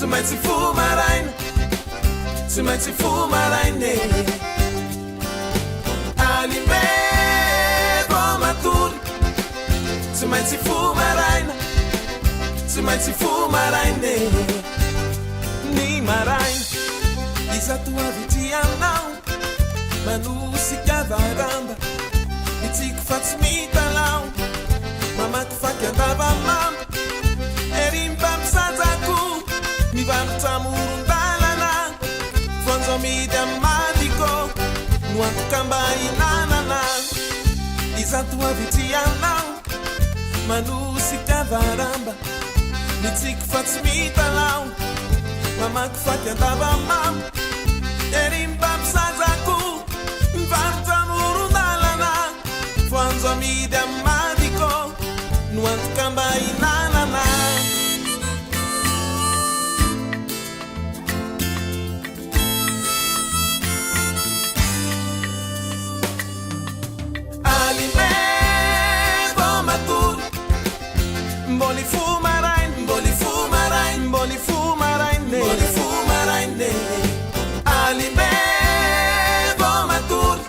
tsy maintsy fo maraina tsy maintsy fo maraine alime vo matory tsy maintsy fo maraina tsy maintsy fo maraine ny maraina izato avy ty anao manosika varamba mitsiko fa tsy mitalao mamaky faky andavamamba erimba misajako mivarotra moron-dalana fonjo midy amadiko no antoka-mba inanana izato avy ty anao manosika varamba mitsiko fa tsy mitalao mamaky faky andavamamba erimba misajako mivarotra moron-dalana fonjo midy amadiko no antoka-mba inanana alime vo matory mboli fo maraina mboli fo maraina mboli fo maraine mboli fo maraine alime vo matory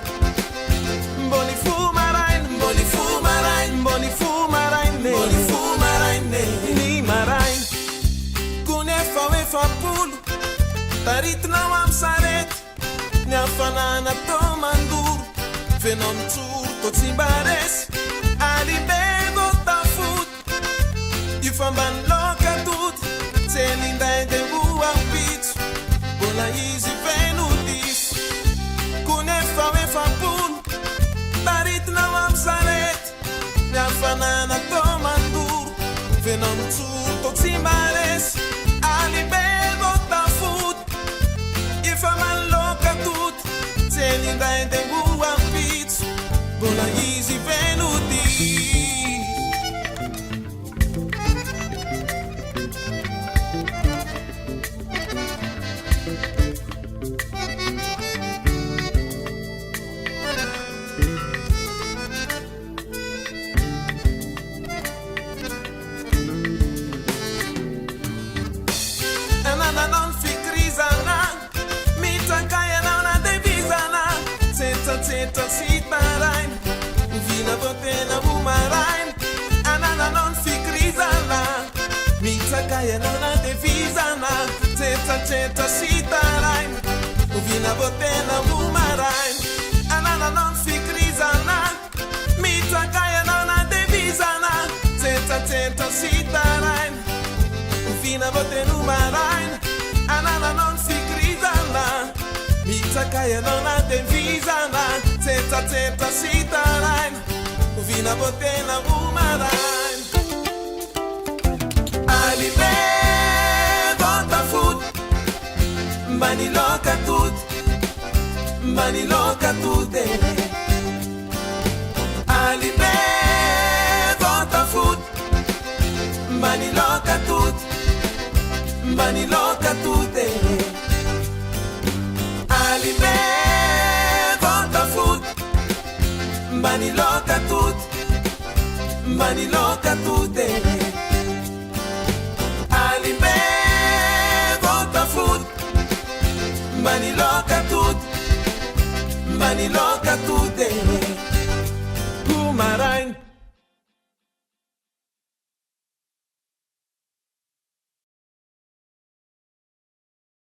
mboli fo maraina mboli fo maraina mboli fo maraine mboli fo maraine ny maraina kone faoefapolo taritinao amy sarety ny afanana tao mandoro venao mitsoro to tsimbaresy alibe vo tafoty ifambany loka toty tselinday de voampitso mbola izy veno diso kone faoefapolo taritinao amy sarety ny afanana tao mandoro venao mitsoro to tsimbaresy alibe vo tafoty ifambany loka toty tselinday de voampitso mbola izy veno diso anana non fikrizana mitakayana na devizana tsetsa sitaraina vina votena umaraina anana non fikrizana mitakayana na devizana tsetsa sitaraina vina votena umaraina anana non fikrizana mitakayana na devizana tsetsa sitaraina vina votena umaraina anana non fikrizana mitakayana na devizana tsetsa sitaraina vina votena umaraina alime vo tafoty mbany loka toty mbany loka toty alime vo tafoty mbany loka toty mbany loka toty alime vo tafoty mbany loka toty mbany loka toty alime vo tafoty mbany loka toty mbany loka toty